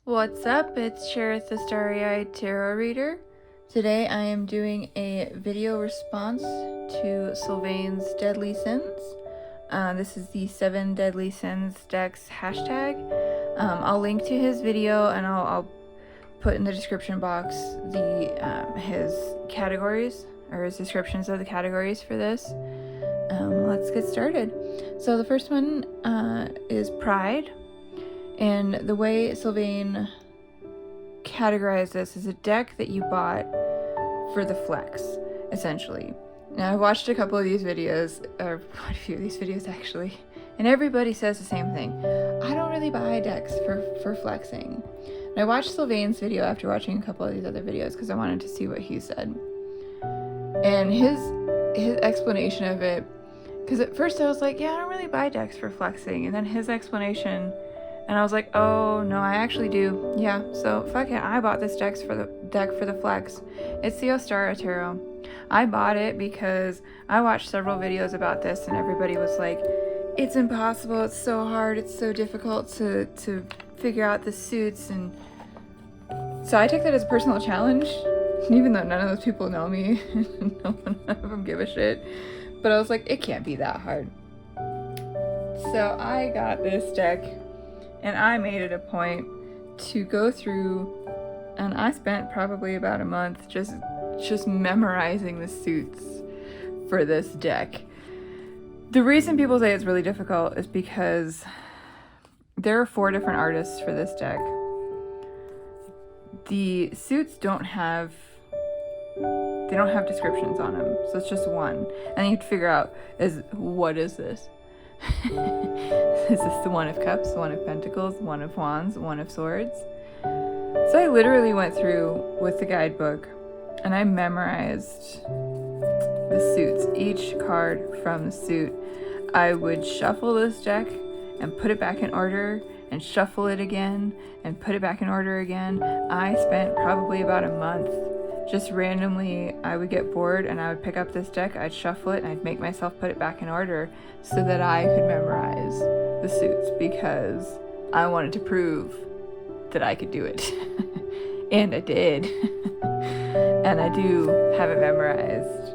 What's up? It's Cherith the Starry-Eyed Tarot Reader. Today I am doing a video response to Sylvain's Deadly Sins. This is the 7 Deadly Sins decks hashtag. I'll link to his video and I'll put in the description box his categories, or his descriptions of the categories for this. Let's get started. So the first one is Pride. And the way Sylvain categorized this is a deck that you bought for the flex, essentially. Now, I watched a couple of these videos, or quite a few of these videos actually, and everybody says the same thing. I don't really buy decks for flexing. And I watched Sylvain's video after watching a couple of these other videos because I wanted to see what he said. And his explanation of it, because at first I was like, yeah, I don't really buy decks for flexing. And then his explanation, and I was like, oh no, I actually do. Yeah, so fuck it, I bought this deck for the flex. It's the Ostara tarot. I bought it because I watched several videos about this and everybody was like, it's impossible, it's so hard, it's so difficult to figure out the suits. And so I took that as a personal challenge, even though none of those people know me. None of them give a shit. But I was like, it can't be that hard. So I got this deck and I made it a point to go through, and I spent probably about a month just memorizing the suits for this deck. The reason people say it's really difficult is because there are 4 different artists for this deck. The suits don't have descriptions on them, so it's just one. And you have to figure out, what is this? Is this the One of Cups, One of Pentacles, One of Wands, One of Swords? So I literally went through with the guidebook and I memorized the suits, each card from the suit. I would shuffle this deck and put it back in order and shuffle it again and put it back in order again. I spent probably about a month just randomly. I would get bored and I would pick up this deck, I'd shuffle it, and I'd make myself put it back in order so that I could memorize the suits, because I wanted to prove that I could do it. And I did. And I do have it memorized.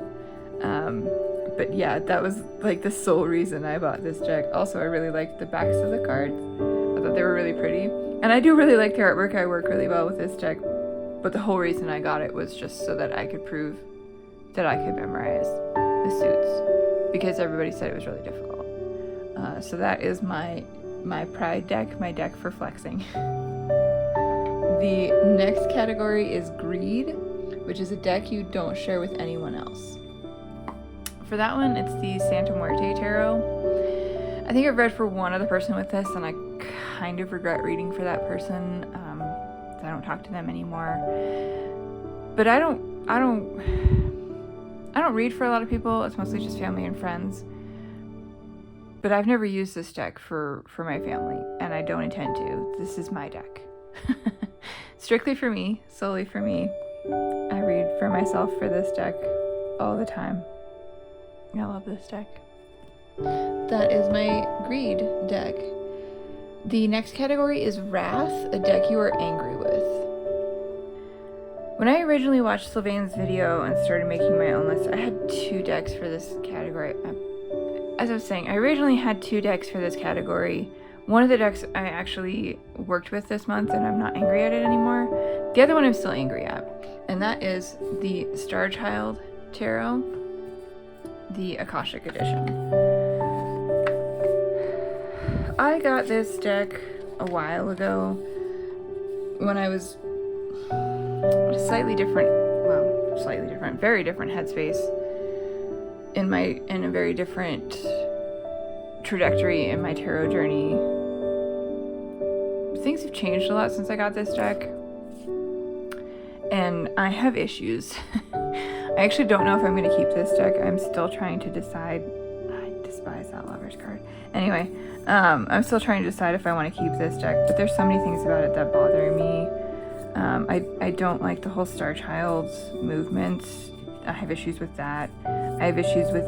But yeah, that was like the sole reason I bought this deck. Also, I really liked the backs of the cards. I thought they were really pretty. And I do really like the artwork. I work really well with this deck. But the whole reason I got it was just so that I could prove that I could memorize the suits, because everybody said it was really difficult. So that is my Pride deck, my deck for flexing. The next category is Greed, which is a deck you don't share with anyone else. For that one, it's the Santa Muerte tarot. I think I've read for one other person with this, and I kind of regret reading for that person. I don't talk to them anymore. But I don't read for a lot of people. It's mostly just family and friends. But I've never used this deck for my family, and I don't intend to. This is my deck. Strictly for me, solely for me. I read for myself for this deck all the time. I love this deck. That is my Greed deck. The next category is Wrath, a deck you are angry with. When I originally watched Sylvain's video and started making my own list, I had 2 decks for this category. As I was saying, I originally had 2 decks for this category. One of the decks I actually worked with this month and I'm not angry at it anymore. The other one I'm still angry at, and that is the Starchild tarot, the Akashic edition. I got this deck a while ago when I was very different headspace in a very different trajectory in my tarot journey. Things have changed a lot since I got this deck, and I have issues. I actually don't know if I'm going to keep this deck. I'm still trying to decide. I despise that Lover's card. Anyway, I'm still trying to decide if I want to keep this deck, but there's so many things about it that bother me. I don't like the whole Starchild's movements. I have issues with that. I have issues with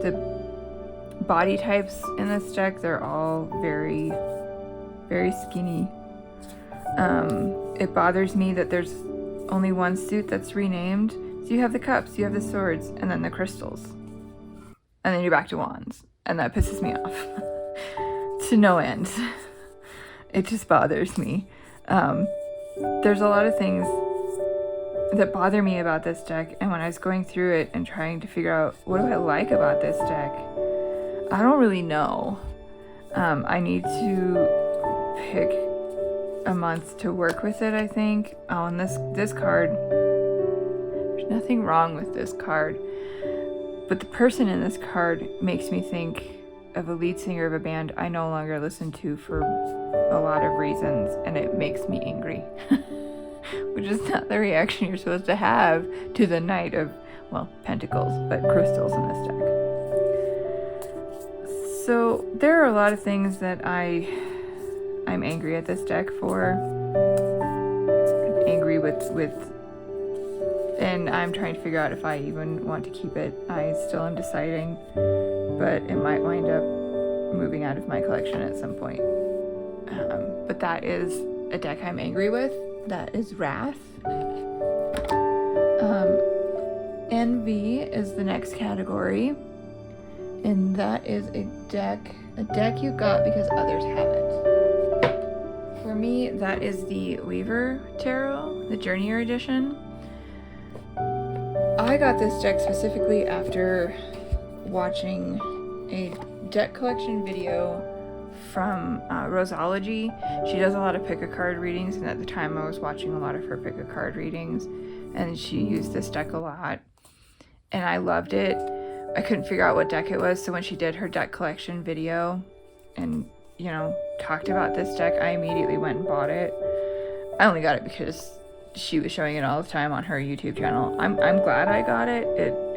the body types in this deck. They're all very, very skinny. It bothers me that there's only one suit that's renamed. So you have the cups, you have the swords, and then the crystals. And then you're back to wands. And that pisses me off to no end. It just bothers me. There's a lot of things that bother me about this deck, and when I was going through it and trying to figure out what do I like about this deck, I don't really know. I need to pick a month to work with it, I think. Oh, and this card, there's nothing wrong with this card, but the person in this card makes me think of a lead singer of a band I no longer listen to for a lot of reasons, and it makes me angry. Which is not the reaction you're supposed to have to the Knight of, well, Pentacles, but crystals in this deck. So there are a lot of things that I'm angry at this deck for. I'm angry with, and I'm trying to figure out if I even want to keep it. I still am deciding, but it might wind up moving out of my collection at some point. But that is a deck I'm angry with. That is Wrath. Envy is the next category, and that is a deck you got because others have it. For me, that is the Weaver Tarot, the Journeyer edition. I got this deck specifically after watching a deck collection video from Rosology. She does a lot of pick-a-card readings, and at the time I was watching a lot of her pick-a-card readings, and she used this deck a lot, and I loved it. I couldn't figure out what deck it was, so when she did her deck collection video and, you know, talked about this deck, I immediately went and bought it. I only got it because she was showing it all the time on her YouTube channel. I'm glad I got it.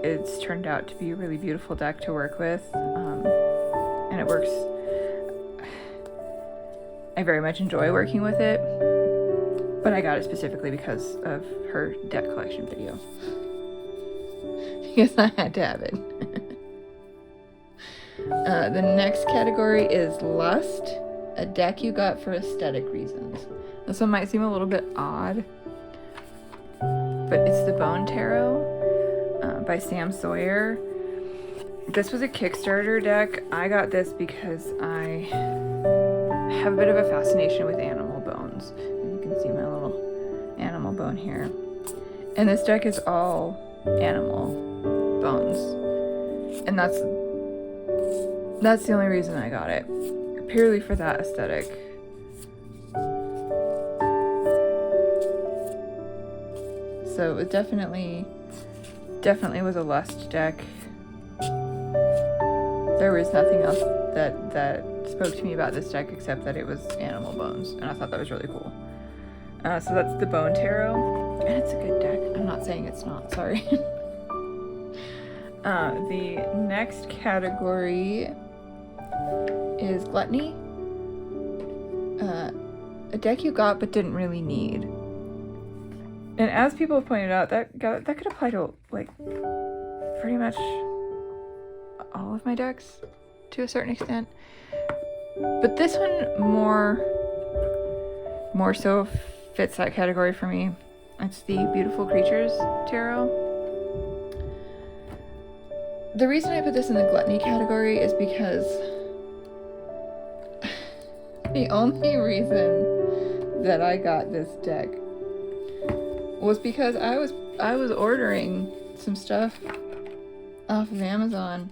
It's turned out to be a really beautiful deck to work with, and it works. I very much enjoy working with it, but I got it specifically because of her deck collection video. Because I had to have it. The next category is Lust, a deck you got for aesthetic reasons. This one might seem a little bit odd, but it's the Bone Tarot by Sam Sawyer. This was a Kickstarter deck. I got this because I have a bit of a fascination with animal bones. And you can see my little animal bone here. And this deck is all animal bones. And that's the only reason I got it. Purely for that aesthetic. So it definitely was a Lust deck. There was nothing else that spoke to me about this deck except that it was animal bones, and I thought that was really cool. So that's the Bone Tarot, and it's a good deck. I'm not saying it's not, sorry. The next category is Gluttony. A deck you got but didn't really need. And as people have pointed out, that could apply to, like, pretty much all of my decks to a certain extent. But this one more so fits that category for me. It's the Beautiful Creatures Tarot. The reason I put this in the Gluttony category is because the only reason that I got this deck was because I was ordering some stuff off of Amazon.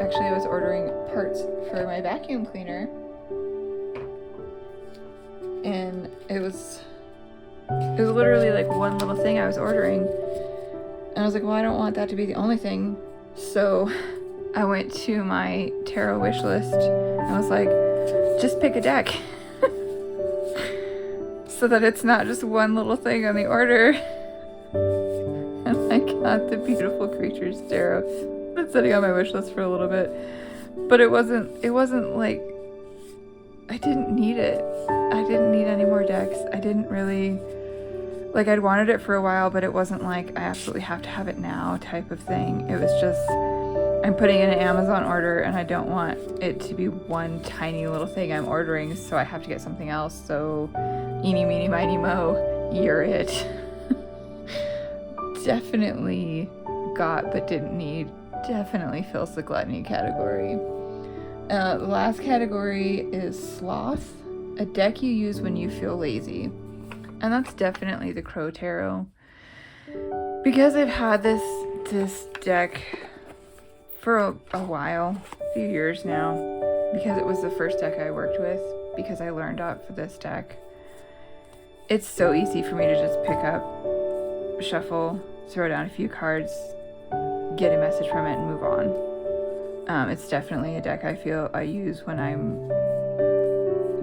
Actually, I was ordering parts for my vacuum cleaner, and it was literally like one little thing I was ordering, and I was like, well, I don't want that to be the only thing. So I went to my tarot wish list and was like, just pick a deck. So that it's not just one little thing on the order. And I got the Beautiful Creatures Tarot. I've been sitting on my wish list for a little bit, but it wasn't like, I didn't need it. I didn't need any more decks. I didn't really, like, I'd wanted it for a while, but it wasn't like I absolutely have to have it now type of thing. It was just, I'm putting in an Amazon order and I don't want it to be one tiny little thing I'm ordering, so I have to get something else. So eeny, meeny, miny, mo, you're it. Definitely got but didn't need. Definitely fills the gluttony category. The last category is Sloth, a deck you use when you feel lazy. And that's definitely the Crow Tarot. Because I've had this deck for a while, a few years now, because it was the first deck I worked with, because I learned out for this deck. It's so easy for me to just pick up, shuffle, throw down a few cards, get a message from it, and move on. It's definitely a deck I feel I use when I'm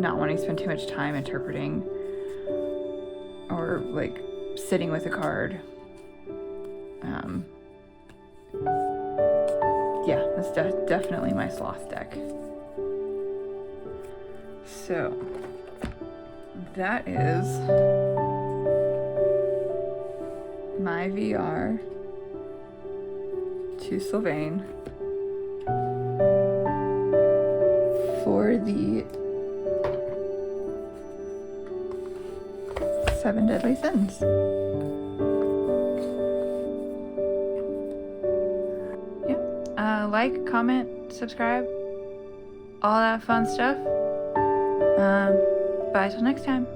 not wanting to spend too much time interpreting or like sitting with a card. Yeah, that's definitely my Sloth deck. So that is my VR to Sylvain for the 7 Deadly Sins. Like, comment, subscribe, all that fun stuff. Bye till next time.